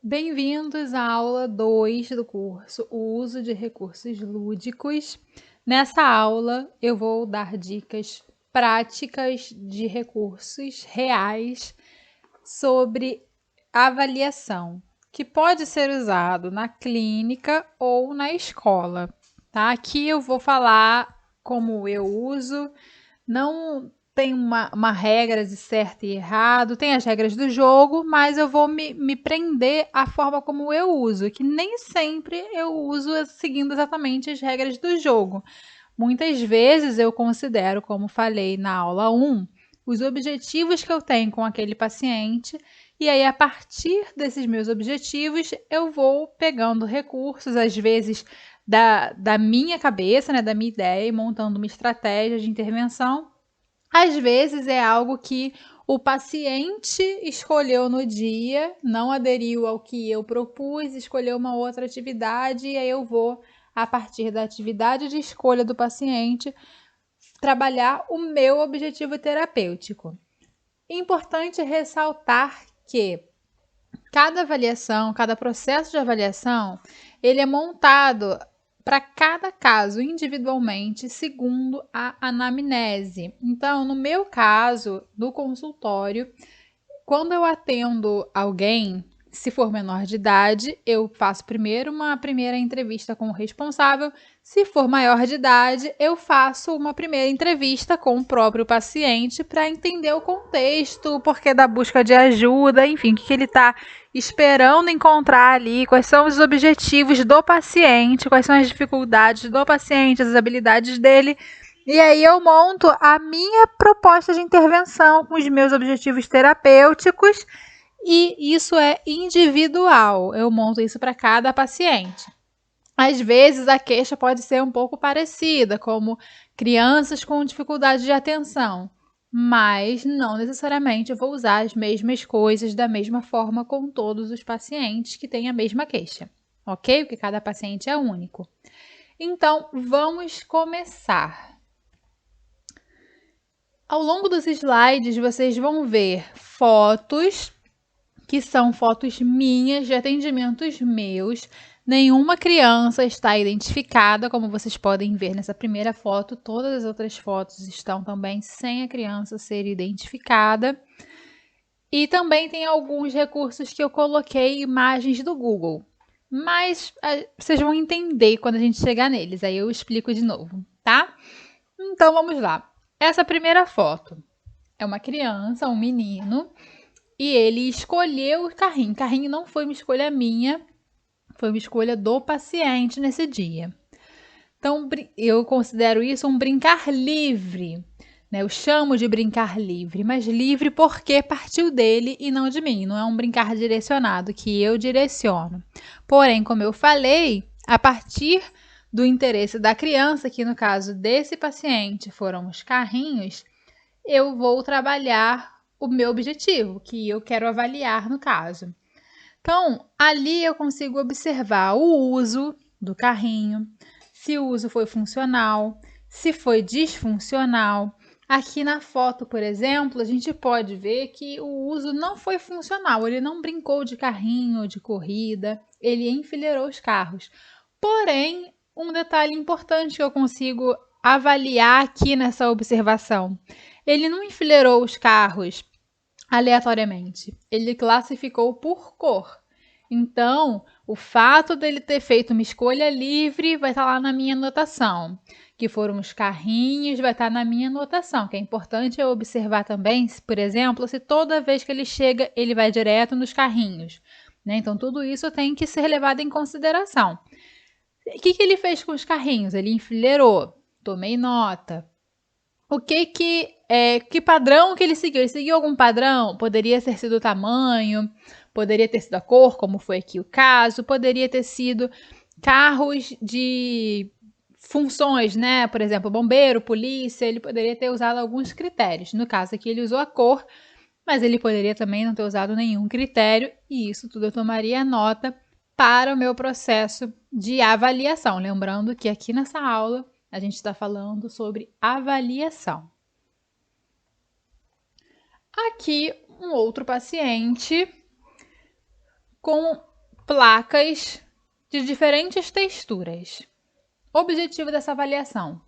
Bem-vindos à aula 2 do curso O uso de recursos lúdicos. Nessa aula, eu vou dar dicas práticas de recursos reais sobre avaliação, que pode ser usado na clínica ou na escola, tá? Aqui eu vou falar como eu uso, não tem uma regra de certo e errado, tem as regras do jogo, mas eu vou me prender à forma como eu uso, que nem sempre eu uso seguindo exatamente as regras do jogo. Muitas vezes eu considero, como falei na aula 1, os objetivos que eu tenho com aquele paciente, e aí a partir desses meus objetivos eu vou pegando recursos, às vezes da minha cabeça, né, da minha ideia, e montando uma estratégia de intervenção. Às vezes é algo que o paciente escolheu no dia, não aderiu ao que eu propus, escolheu uma outra atividade, e aí eu vou, a partir da atividade de escolha do paciente, trabalhar o meu objetivo terapêutico. Importante ressaltar que cada avaliação, cada processo de avaliação, ele é montado para cada caso individualmente, segundo a anamnese. Então, no meu caso, no consultório, quando eu atendo alguém, se for menor de idade, eu faço primeiro uma primeira entrevista com o responsável. Se for maior de idade, eu faço uma primeira entrevista com o próprio paciente para entender o contexto, o porquê da busca de ajuda, enfim, o que ele está esperando encontrar ali, quais são os objetivos do paciente, quais são as dificuldades do paciente, as habilidades dele. E aí eu monto a minha proposta de intervenção com os meus objetivos terapêuticos, e isso é individual. Eu monto isso para cada paciente. Às vezes a queixa pode ser um pouco parecida, como crianças com dificuldade de atenção, mas não necessariamente eu vou usar as mesmas coisas da mesma forma com todos os pacientes que têm a mesma queixa, ok? Porque cada paciente é único. Então, vamos começar. Ao longo dos slides, vocês vão ver fotos, que são fotos minhas, de atendimentos meus. Nenhuma criança está identificada, como vocês podem ver nessa primeira foto. Todas as outras fotos estão também sem a criança ser identificada. E também tem alguns recursos que eu coloquei imagens do Google. Mas vocês vão entender quando a gente chegar neles, aí eu explico de novo, tá? Então vamos lá. Essa primeira foto é uma criança, um menino, e ele escolheu o carrinho. O carrinho não foi uma escolha minha, foi uma escolha do paciente nesse dia. Então, eu considero isso um brincar livre, né? Eu chamo de brincar livre, mas livre porque partiu dele e não de mim. Não é um brincar direcionado que eu direciono. Porém, como eu falei, a partir do interesse da criança, que no caso desse paciente foram os carrinhos, eu vou trabalhar o meu objetivo, que eu quero avaliar no caso. Então, ali eu consigo observar o uso do carrinho, se o uso foi funcional, se foi disfuncional. Aqui na foto, por exemplo, a gente pode ver que o uso não foi funcional, ele não brincou de carrinho, de corrida, ele enfileirou os carros. Porém, um detalhe importante que eu consigo avaliar aqui nessa observação, ele não enfileirou os carros aleatoriamente, ele classificou por cor. Então, o fato dele ter feito uma escolha livre vai estar lá na minha anotação. Que foram os carrinhos, vai estar na minha anotação. Que é importante eu observar também, por exemplo, se toda vez que ele chega, ele vai direto nos carrinhos. Né? Então, tudo isso tem que ser levado em consideração. O que ele fez com os carrinhos? Ele enfileirou. Tomei nota. O que padrão que ele seguiu? Ele seguiu algum padrão? Poderia ter sido o tamanho, poderia ter sido a cor, como foi aqui o caso, poderia ter sido carros de funções, né? Por exemplo, bombeiro, polícia, ele poderia ter usado alguns critérios. No caso aqui, ele usou a cor, mas ele poderia também não ter usado nenhum critério, e isso tudo eu tomaria nota para o meu processo de avaliação. Lembrando que aqui nessa aula a gente está falando sobre avaliação. Aqui, um outro paciente com placas de diferentes texturas. Objetivo dessa avaliação: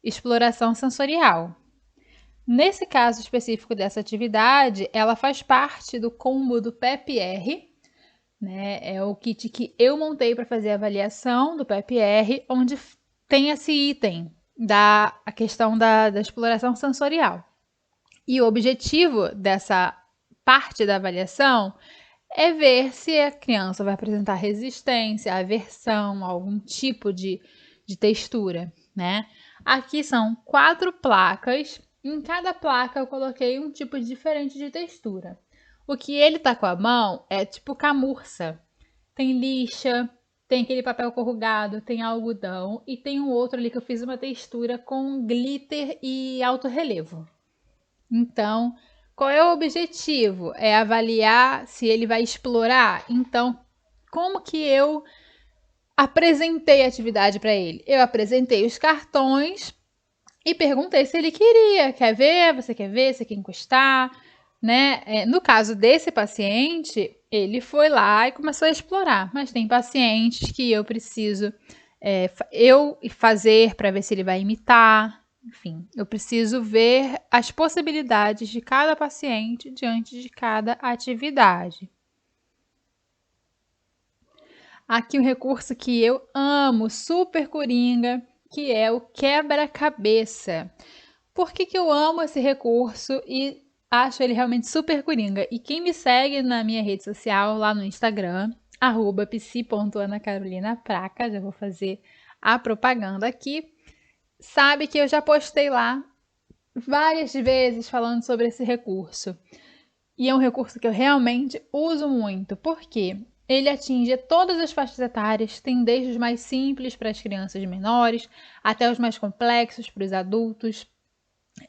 exploração sensorial. Nesse caso específico dessa atividade, ela faz parte do combo do PEP-R, né? É o kit que eu montei para fazer a avaliação do PEP-R, onde tem esse item a questão da exploração sensorial. E o objetivo dessa parte da avaliação é ver se a criança vai apresentar resistência, aversão, algum tipo de textura, né? Aqui são 4 placas. Em cada placa eu coloquei um tipo diferente de textura. O que ele tá com a mão é tipo camurça. Tem lixa, tem aquele papel corrugado, tem algodão e tem um outro ali que eu fiz uma textura com glitter e alto relevo. Então, qual é o objetivo? É avaliar se ele vai explorar. Então, como que eu apresentei a atividade para ele? Eu apresentei os cartões e perguntei se ele queria. Quer ver? Você quer ver? Você quer encostar? Né? No caso desse paciente, ele foi lá e começou a explorar. Mas tem pacientes que eu preciso eu fazer para ver se ele vai imitar. Enfim, eu preciso ver as possibilidades de cada paciente diante de cada atividade. Aqui um recurso que eu amo, super coringa, que é o quebra-cabeça. Por que eu amo esse recurso e acho ele realmente super coringa? E quem me segue na minha rede social, lá no Instagram, @psi.anacarolinapraca, já vou fazer a propaganda aqui, sabe que eu já postei lá várias vezes falando sobre esse recurso. E é um recurso que eu realmente uso muito, porque ele atinge todas as faixas etárias, tem desde os mais simples para as crianças menores, até os mais complexos para os adultos.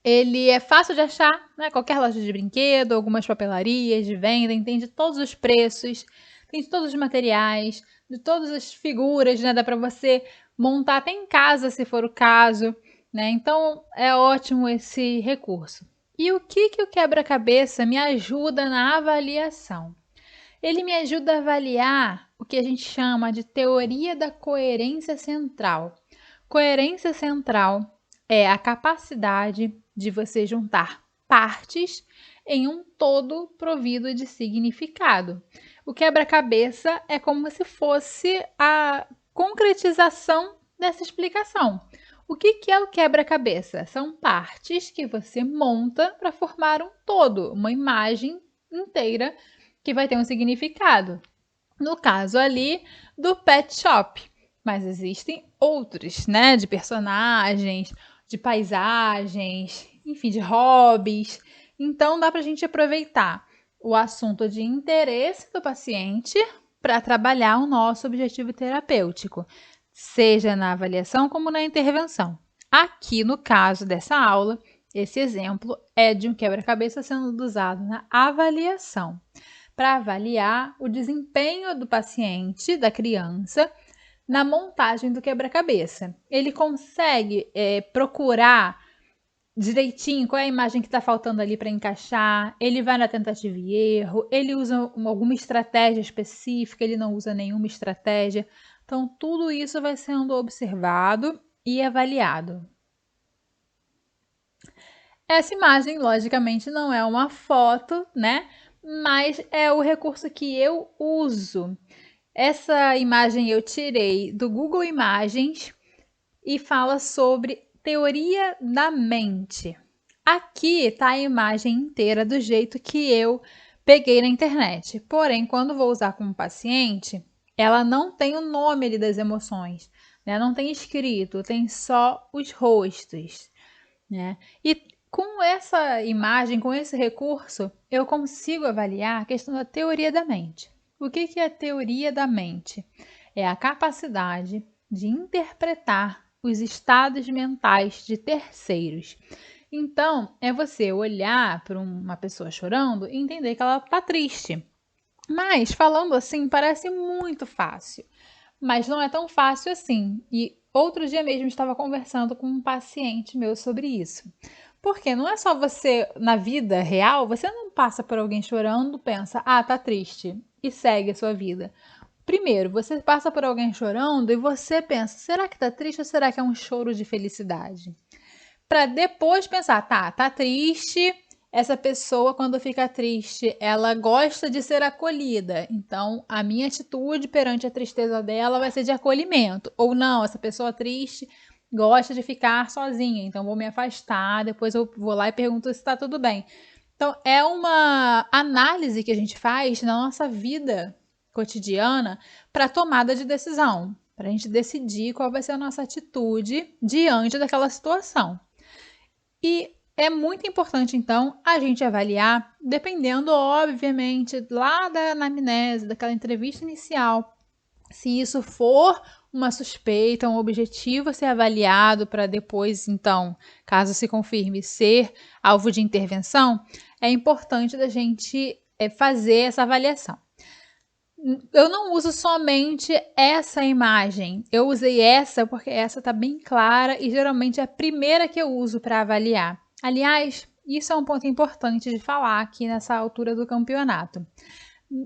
Ele é fácil de achar, né? Qualquer loja de brinquedo, algumas papelarias de venda, tem de todos os preços, tem de todos os materiais, de todas as figuras, né? Dá para você montar até em casa, se for o caso, né? Então é ótimo esse recurso. E o que o quebra-cabeça me ajuda na avaliação? Ele me ajuda a avaliar o que a gente chama de teoria da coerência central. Coerência central é a capacidade de você juntar partes em um todo provido de significado. O quebra-cabeça é como se fosse a concretização dessa explicação. O que é o quebra-cabeça? São partes que você monta para formar um todo, uma imagem inteira que vai ter um significado. No caso ali do Pet Shop, mas existem outros, né? De personagens, de paisagens, enfim, de hobbies. Então dá para a gente aproveitar o assunto de interesse do paciente para trabalhar o nosso objetivo terapêutico, seja na avaliação como na intervenção. Aqui no caso dessa aula, esse exemplo é de um quebra-cabeça sendo usado na avaliação, para avaliar o desempenho do paciente, da criança, na montagem do quebra-cabeça. Ele consegue procurar direitinho qual é a imagem que está faltando ali para encaixar, ele vai na tentativa e erro, ele usa alguma estratégia específica, ele não usa nenhuma estratégia. Então, tudo isso vai sendo observado e avaliado. Essa imagem, logicamente, não é uma foto, né? Mas é o recurso que eu uso. Essa imagem eu tirei do Google Imagens e fala sobre teoria da mente. Aqui está a imagem inteira do jeito que eu peguei na internet. Porém, quando vou usar com um paciente, ela não tem o nome ali das emoções, né? Não tem escrito, tem só os rostos, né? E com essa imagem, com esse recurso, eu consigo avaliar a questão da teoria da mente. O que é a teoria da mente? É a capacidade de interpretar os estados mentais de terceiros. Então, é você olhar para uma pessoa chorando e entender que ela está triste. Mas, falando assim, parece muito fácil. Mas não é tão fácil assim. E outro dia mesmo estava conversando com um paciente meu sobre isso. Porque não é só você, na vida real, você não passa por alguém chorando, pensa, ah, tá triste, e segue a sua vida. Primeiro, você passa por alguém chorando e você pensa, será que tá triste ou será que é um choro de felicidade? Para depois pensar, tá triste. Essa pessoa, quando fica triste, ela gosta de ser acolhida. Então, a minha atitude perante a tristeza dela vai ser de acolhimento. Ou não, essa pessoa triste gosta de ficar sozinha. Então, vou me afastar. Depois eu vou lá e pergunto se está tudo bem. Então, é uma análise que a gente faz na nossa vida cotidiana para tomada de decisão. Para a gente decidir qual vai ser a nossa atitude diante daquela situação. E é muito importante, então, a gente avaliar, dependendo, obviamente, lá da anamnese, daquela entrevista inicial, se isso for uma suspeita, um objetivo a ser avaliado para depois, então, caso se confirme ser alvo de intervenção, é importante da gente fazer essa avaliação. Eu não uso somente essa imagem. Eu usei essa porque essa tá bem clara e geralmente é a primeira que eu uso para avaliar. Aliás, isso é um ponto importante de falar aqui nessa altura do campeonato.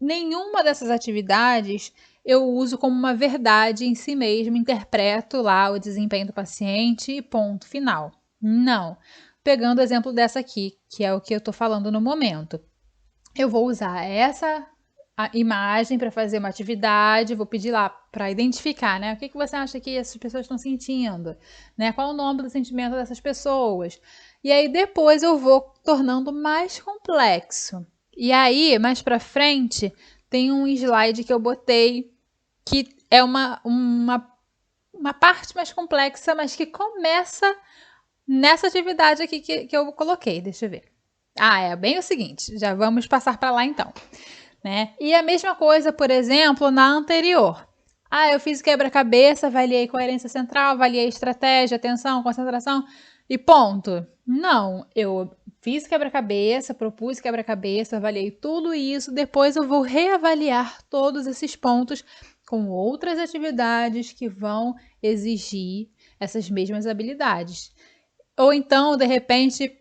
Nenhuma dessas atividades eu uso como uma verdade em si mesmo, interpreto lá o desempenho do paciente e ponto final. Não. Pegando o exemplo dessa aqui, que é o que eu estou falando no momento. Eu vou usar essa a imagem para fazer uma atividade, vou pedir lá para identificar, né? O que você acha que essas pessoas estão sentindo, né? Qual é o nome do sentimento dessas pessoas? E aí depois eu vou tornando mais complexo. E aí, mais para frente, tem um slide que eu botei que é uma parte mais complexa, mas que começa nessa atividade aqui que eu coloquei. Deixa eu ver. É bem o seguinte, já vamos passar para lá então. Né? E a mesma coisa, por exemplo, na anterior. Eu fiz quebra-cabeça, avaliei coerência central, avaliei estratégia, atenção, concentração e ponto. Não, eu fiz quebra-cabeça, propus quebra-cabeça, avaliei tudo isso, depois eu vou reavaliar todos esses pontos com outras atividades que vão exigir essas mesmas habilidades. Ou então, de repente,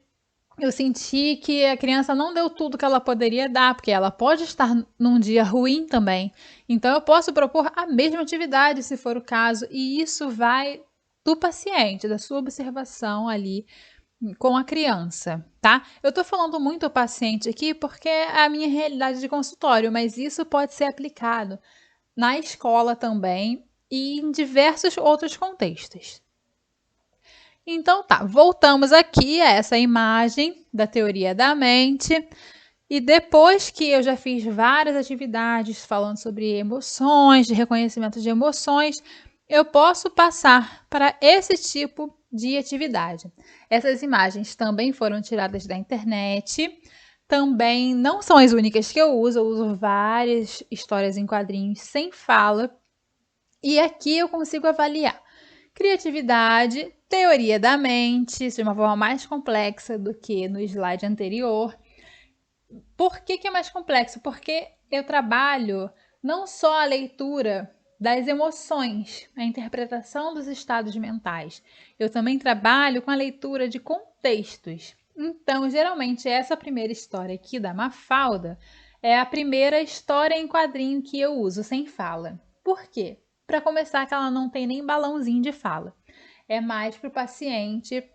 eu senti que a criança não deu tudo que ela poderia dar, porque ela pode estar num dia ruim também. Então, eu posso propor a mesma atividade, se for o caso, e isso vai do paciente, da sua observação ali com a criança, tá? Eu tô falando muito ao paciente aqui porque é a minha realidade de consultório, mas isso pode ser aplicado na escola também e em diversos outros contextos. Então tá, voltamos aqui a essa imagem da teoria da mente. E depois que eu já fiz várias atividades falando sobre emoções, de reconhecimento de emoções, eu posso passar para esse tipo de atividade. Essas imagens também foram tiradas da internet. Também não são as únicas que eu uso várias histórias em quadrinhos sem fala. E aqui eu consigo avaliar criatividade, teoria da mente, de uma forma mais complexa do que no slide anterior. Por que é mais complexo? Porque eu trabalho não só a leitura das emoções, a interpretação dos estados mentais. Eu também trabalho com a leitura de contextos. Então, geralmente, essa primeira história aqui da Mafalda é a primeira história em quadrinho que eu uso sem fala. Por quê? Para começar, que ela não tem nem balãozinho de fala. É mais para o paciente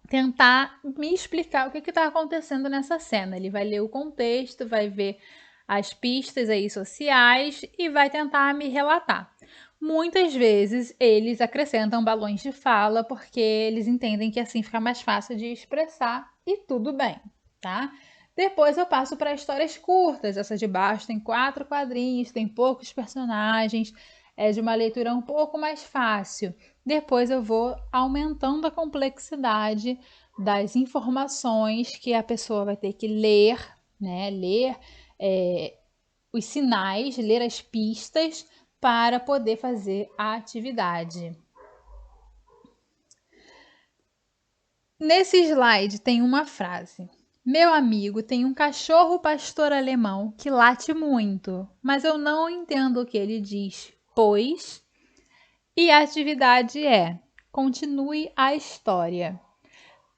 tentar me explicar o que está acontecendo nessa cena. Ele vai ler o contexto, vai ver as pistas aí sociais e vai tentar me relatar. Muitas vezes eles acrescentam balões de fala porque eles entendem que assim fica mais fácil de expressar e tudo bem, tá? Depois eu passo para histórias curtas. Essa de baixo tem 4 quadrinhos, tem poucos personagens, é de uma leitura um pouco mais fácil. Depois eu vou aumentando a complexidade das informações que a pessoa vai ter que ler, né? Ler os sinais, ler as pistas para poder fazer a atividade. Nesse slide tem uma frase. Meu amigo tem um cachorro pastor alemão que late muito, mas eu não entendo o que ele diz, pois... E a atividade é: continue a história.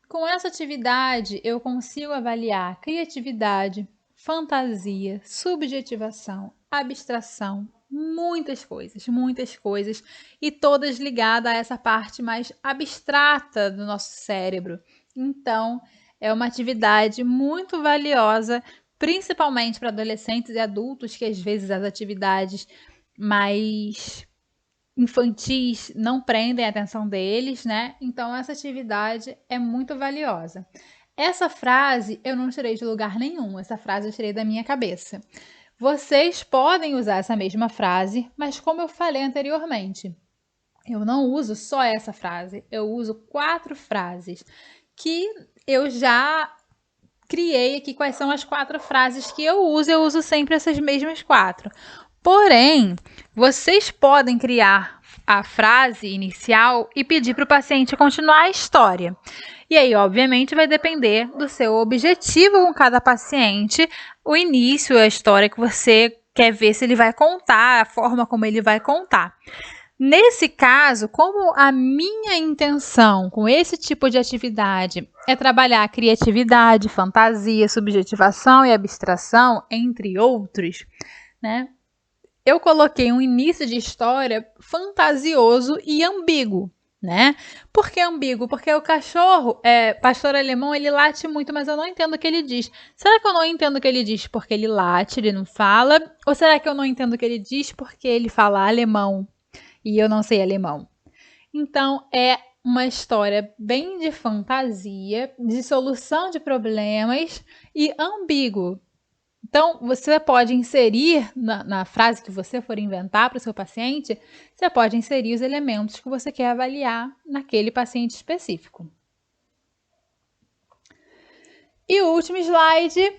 Com essa atividade, eu consigo avaliar criatividade, fantasia, subjetivação, abstração, muitas coisas, e todas ligadas a essa parte mais abstrata do nosso cérebro. Então, é uma atividade muito valiosa, principalmente para adolescentes e adultos, que às vezes as atividades mais infantis não prendem a atenção deles, né? Então, essa atividade é muito valiosa. Essa frase eu não tirei de lugar nenhum, essa frase eu tirei da minha cabeça. Vocês podem usar essa mesma frase, mas como eu falei anteriormente, eu não uso só essa frase, eu uso 4 frases que eu já criei aqui. Quais são as 4 frases que eu uso sempre essas mesmas 4. Porém, vocês podem criar a frase inicial e pedir para o paciente continuar a história. E aí, obviamente, vai depender do seu objetivo com cada paciente, o início, a história que você quer ver se ele vai contar, a forma como ele vai contar. Nesse caso, como a minha intenção com esse tipo de atividade é trabalhar a criatividade, fantasia, subjetivação e abstração, entre outros, né? Eu coloquei um início de história fantasioso e ambíguo, né? Por que ambíguo? Porque o cachorro, pastor alemão, ele late muito, mas eu não entendo o que ele diz. Será que eu não entendo o que ele diz porque ele late, ele não fala? Ou será que eu não entendo o que ele diz porque ele fala alemão e eu não sei alemão? Então, é uma história bem de fantasia, de solução de problemas e ambíguo. Então, você pode inserir na frase que você for inventar para o seu paciente, você pode inserir os elementos que você quer avaliar naquele paciente específico. E o último slide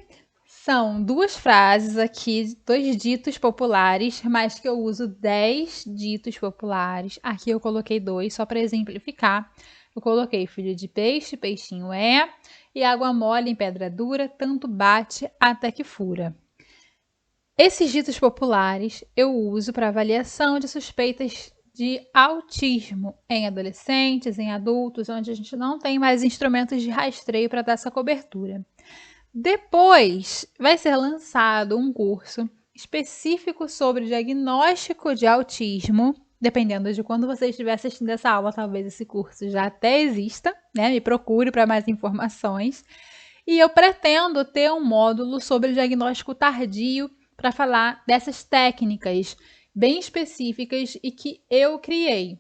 são 2 frases aqui, 2 ditos populares, mas que eu uso 10 ditos populares. Aqui eu coloquei 2 só para exemplificar. Eu coloquei filho de peixe, peixinho é, e água mole em pedra dura, tanto bate até que fura. Esses ditos populares eu uso para avaliação de suspeitas de autismo em adolescentes, em adultos, onde a gente não tem mais instrumentos de rastreio para dar essa cobertura. Depois vai ser lançado um curso específico sobre diagnóstico de autismo. Dependendo de quando você estiver assistindo essa aula, talvez esse curso já até exista, né? Me procure para mais informações. E eu pretendo ter um módulo sobre diagnóstico tardio para falar dessas técnicas bem específicas e que eu criei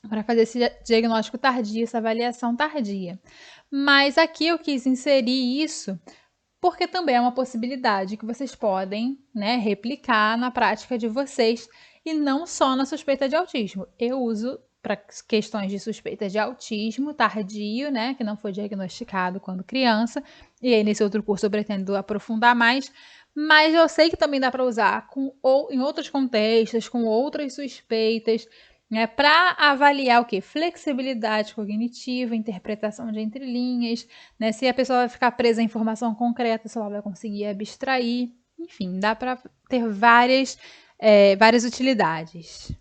para fazer esse diagnóstico tardio, essa avaliação tardia. Mas aqui eu quis inserir isso porque também é uma possibilidade que vocês podem, né, replicar na prática de vocês e não só na suspeita de autismo. Eu uso para questões de suspeita de autismo tardio, né, que não foi diagnosticado quando criança, e aí nesse outro curso eu pretendo aprofundar mais, mas eu sei que também dá para usar ou em outros contextos, com outras suspeitas, né, para avaliar o que? Flexibilidade cognitiva, interpretação de entrelinhas, né, se a pessoa vai ficar presa à informação concreta, se ela vai conseguir abstrair, enfim, dá para ter várias utilidades.